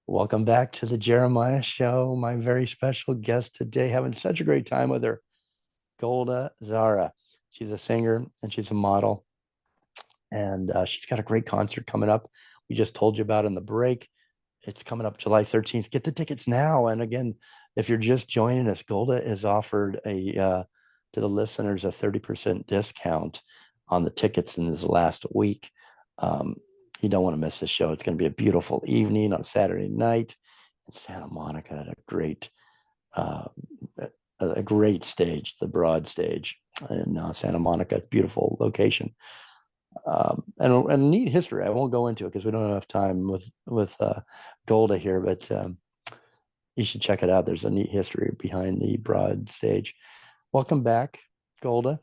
Welcome back to the Jeremiah Show. My very special guest today, having such a great time with her, Golda Zahra. She's a singer and she's a model, and she's got a great concert coming up. We just told you about in the break. It's coming up July 13th. Get the tickets now. And again, if you're just joining us, Golda has offered to the listeners a 30% discount on the tickets in this last week. Um, you don't want to miss this show. It's going to be a beautiful evening on Saturday night in Santa Monica at uh, a great stage, the Broad stage in Santa Monica. It's a beautiful location, and a neat history. I won't go into it because we don't have enough time with Golda here, but you should check it out. There's a neat history behind the Broad stage. Welcome back, Golda.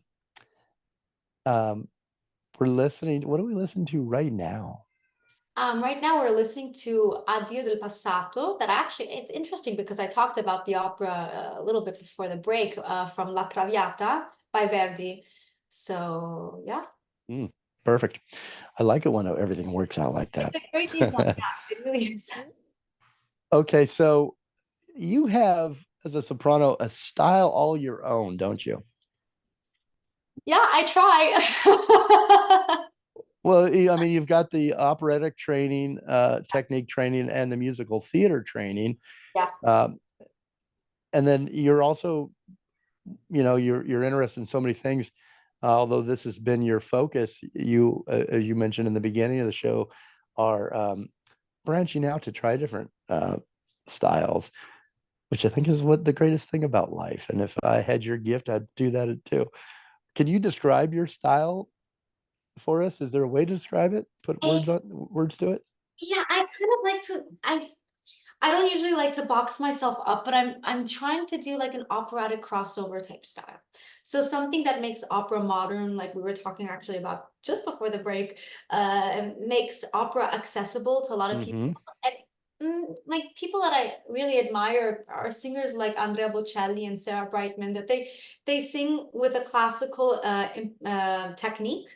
Um, we're listening. What are we listening to right now? Right now we're listening to Addio del Passato. That actually, it's interesting because I talked about the opera a little bit before the break from La Traviata by Verdi. So yeah, Mm, perfect. I like it when everything works out like it's that. a great detail. Yeah, it really is. Okay, so you have, as a soprano, a style all your own, don't you? Yeah, I try. Well, I mean, you've got the operatic training, technique training, and the musical theater training, Yeah. um, and then you're also, you're interested in so many things. Although this has been your focus, you, as you mentioned in the beginning of the show, are branching out to try different styles, which I think is what the greatest thing about life. And if I had your gift, I'd do that too. Can you describe your style for us? Is there a way to describe it? Put Eh, words to it? yeah, I kind of like to I don't usually like to box myself up, but I'm trying to do like an operatic crossover type style. So something that makes opera modern, like we were talking actually about just before the break, makes opera accessible to a lot of people. Mm-hmm. And like people that I really admire are singers like Andrea Bocelli and Sarah Brightman, that they sing with a classical technique,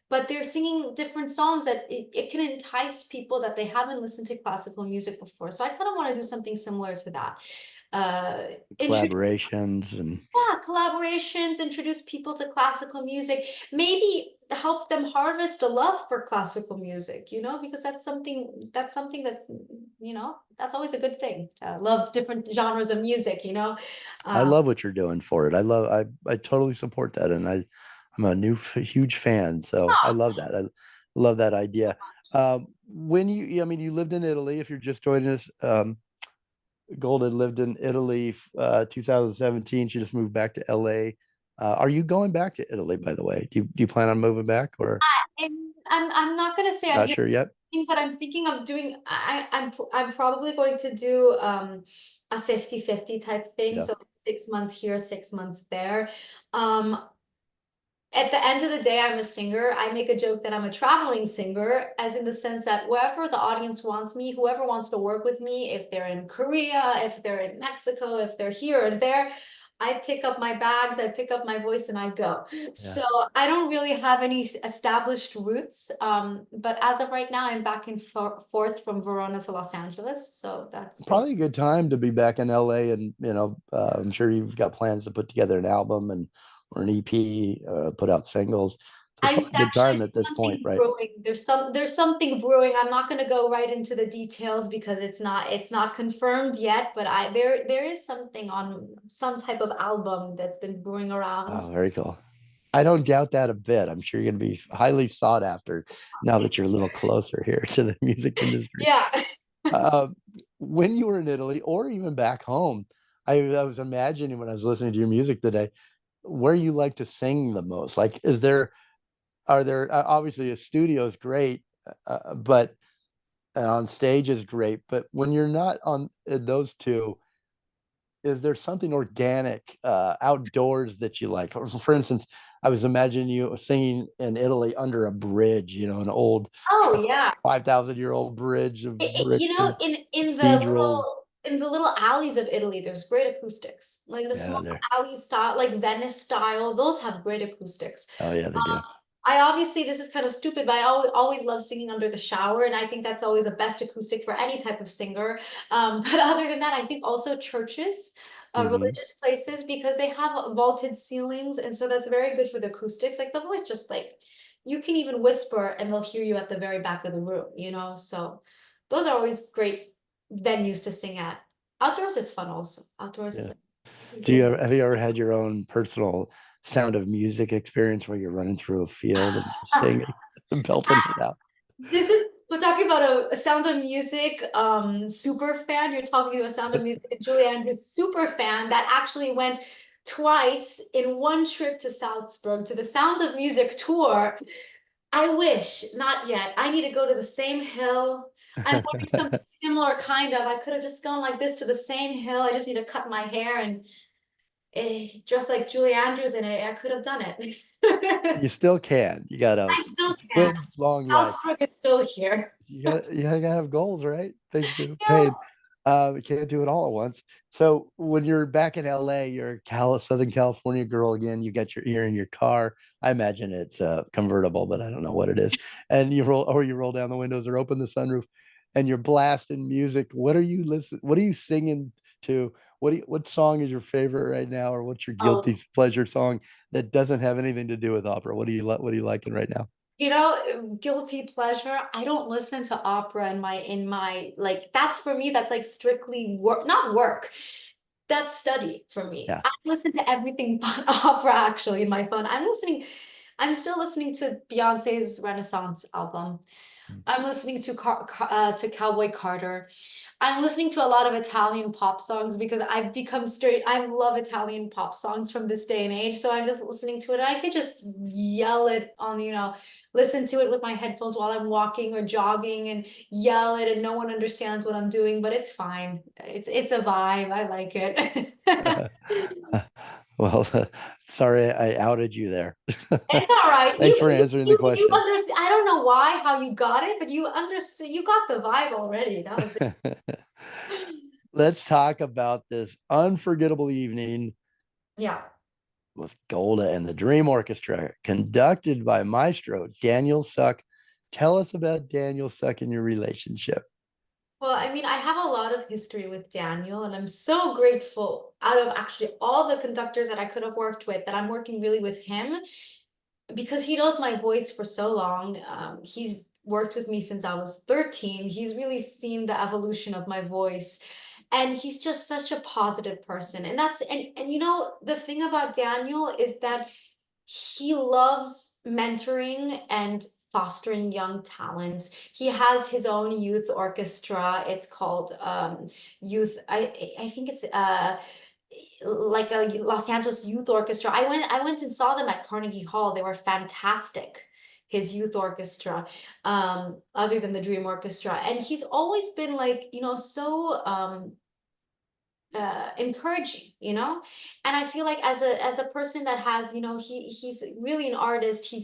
but they're singing different songs that it can entice people that they haven't listened to classical music before. So I kind of want to do something similar to that. Uh, introduce, Collaborations and yeah, collaborations, introduce people to classical music, maybe help them harvest a love for classical music, because that's always a good thing to love different genres of music, I Um, love what you're doing for it. I totally support that, and I'm a huge fan. So I love that. I love that idea. When I mean, you lived in Italy. If you're just joining us, Golden lived in Italy, 2017. She just moved back to LA. Are you going back to Italy, by the way? Do you plan on moving back or I'm not gonna say I'm not gonna, sure yet? but I'm thinking of doing. I'm probably going to do a 50-50 type thing. Yeah. So 6 months here, 6 months there. Um, at the end of the day, I'm a singer. I make a joke that I'm a traveling singer, as in the sense that wherever the audience wants me, whoever wants to work with me, if they're in Korea, if they're in Mexico, if they're here or there, I pick up my bags, I pick up my voice, and I go. Yeah. So I don't really have any established roots. But as of right now, I'm back and forth from Verona to Los Angeles. So that's Probably basically. a good time to be back in LA, and I'm sure you've got plans to put together an album and or an EP, put out singles. So it's I'm probably a good actually time at there's this point, something right? brewing. There's something brewing. I'm not going to go right into the details because it's not confirmed yet. But there is something on some type of album that's been brewing around. Oh, very cool. I don't doubt that a bit. I'm sure you're going to be highly sought after now that you're a little closer here to the music industry. Yeah. Uh, when you were in Italy or even back home, I was imagining when I was listening to your music today, where you like to sing the most. Like, are there, obviously a studio is great, but on stage is great. But when you're not on those two, is there something organic outdoors that you like? For instance, I was imagining you singing in Italy under a bridge, an old Oh yeah. 5,000-year-old bridge of brick and In the cathedrals. little alleys of Italy, there's great acoustics. Like the Yeah, small there. alley style, like Venice style, those have great acoustics. Oh, yeah, they do. I obviously, this is kind of stupid, but I always love singing under the shower, and I think that's always the best acoustic for any type of singer. But other than that, I think also churches, Hmm. religious places, because they have vaulted ceilings, and so that's very good for the acoustics. Like the voice, just like you can even whisper, and they'll hear you at the very back of the room, you know? So those are always great venues to sing at. Outdoors is fun also. Outdoors Yeah. is really. Have you ever had your own personal Sound of Music experience where you're running through a field and just singing and belting it out? This is we're talking about a Sound of Music super fan. You're talking to a Sound of Music Julie Andrews super fan that actually went twice in one trip to Salzburg to the Sound of Music tour. I wish, not yet. I need to go to the same hill. I'm wearing something similar kind of. I could have just gone like this to the same hill. I just need to cut my hair and dress like Julie Andrews in it. I could have done it. You still can. You gotta, I still it's a can. good long life. Salzburg is still here. You gotta have goals, right? Things to Yeah. obtain. You can't do it all at once. So when you're back in LA, you're a Southern California girl again. You got your ear in your car. I imagine it's convertible, but I don't know what it is. And you roll down the windows or open the sunroof, and you're blasting music. What are you listening? What are you singing to? What song is your favorite right now, or what's your Oh, guilty pleasure song that doesn't have anything to do with opera? What are you liking right now? you know, guilty pleasure. I don't listen to opera in my like that's for me, that's like strictly work, not work. That's study for me. Yeah. I listen to everything but opera actually in my phone. I'm still listening to Beyonce's Renaissance album. I'm listening to Cowboy Carter. I'm listening to a lot of Italian pop songs because I've become straight. I love Italian pop songs from this day and age. So I'm just listening to it. I could just yell it on, listen to it with my headphones while I'm walking or jogging and yell it, and no one understands what I'm doing, but it's fine. It's a vibe. I like it. Well, sorry I outed you there. It's all right. Thanks for answering the You question. understand. I don't know why, how you got it, but you understood. You got the vibe already. That was it. Let's talk about this unforgettable evening Yeah. with Golda and the Dream Orchestra, conducted by Maestro Daniel Suk. Tell us about Daniel Suk and your relationship. Well, I mean, I have a lot of history with Daniel, and I'm so grateful out of actually all the conductors that I could have worked with that I'm working really with him because he knows my voice for so long. He's worked with me since I was 13. He's really seen the evolution of my voice. And he's just such a positive person. And the thing about Daniel is that he loves mentoring and fostering young talents. He has his own youth orchestra. It's called youth. I think it's like a Los Angeles Youth Orchestra. I went and saw them at Carnegie Hall. They were fantastic. His youth orchestra, other than the Dream Orchestra, and he's always been like so encouraging, and I feel like as a person that has, he's really an artist. He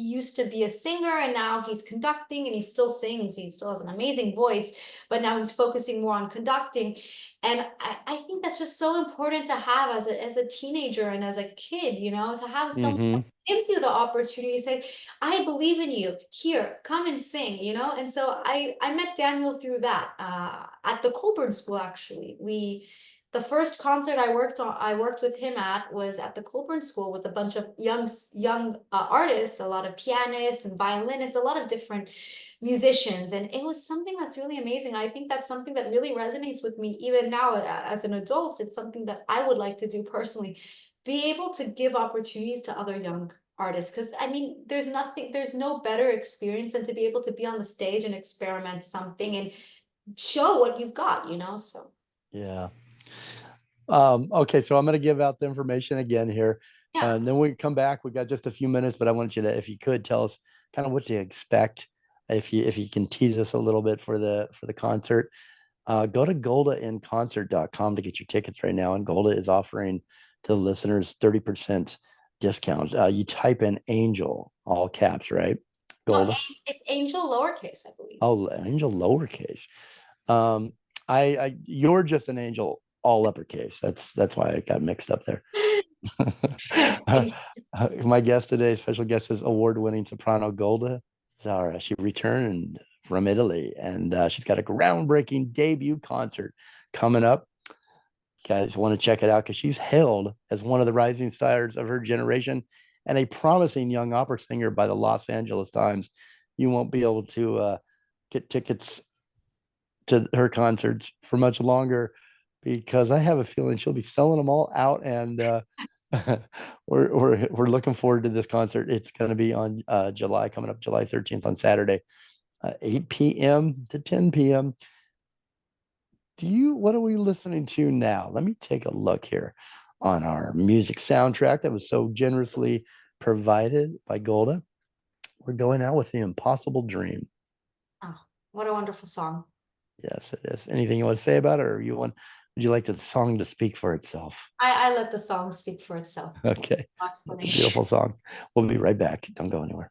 used to be a singer, and now he's conducting, and he still sings. He still has an amazing voice, but now he's focusing more on conducting. And I think that's just so important to have as a teenager and as a kid, to have someone that Hmm. gives you the opportunity to say, I believe in you, here, come and sing, and so I met Daniel through that at the Colburn School. Actually, the first concert I worked with him at was at the Colburn School with a bunch of young artists, a lot of pianists and violinists, a lot of different musicians, and it was something that's really amazing. I think that's something that really resonates with me even now as an adult. It's something that I would like to do personally, be able to give opportunities to other young artists, because I mean, there's no better experience than to be able to be on the stage and experiment something and show what you've got, so. Yeah. Okay, so I'm going to give out the information again here. Yeah. And then we come back. We got just a few minutes, but I want you to, if you could, tell us kind of what to expect. If you can tease us a little bit for the concert, go to goldainconcert.com to get your tickets right now. And Golda is offering to the listeners 30% discount. You type in Angel, all caps, right? No, Golda. it's Angel lowercase, I believe. Oh, Angel lowercase. Um, you're just an angel all uppercase. That's why I got mixed up there. My guest today, special guest, is award-winning soprano Golda Zahra. She returned from Italy, and she's got a groundbreaking debut concert coming up. You guys want to check it out because she's hailed as one of the rising stars of her generation and a promising young opera singer by the Los Angeles Times. You won't be able to get tickets to her concerts for much longer because I have a feeling she'll be selling them all out, and we're looking forward to this concert. It's going to be on July, coming up July 13th on Saturday, 8 p.m. to 10 p.m. What are we listening to now? Let me take a look here on our music soundtrack that was so generously provided by Golda. We're going out with The Impossible Dream. Oh, what a wonderful song. Yes, it is. Anything you want to say about it, or would you like the song to speak for itself? I let the song speak for itself. Okay. No It's a explanation. beautiful song. We'll be right back. Don't go anywhere.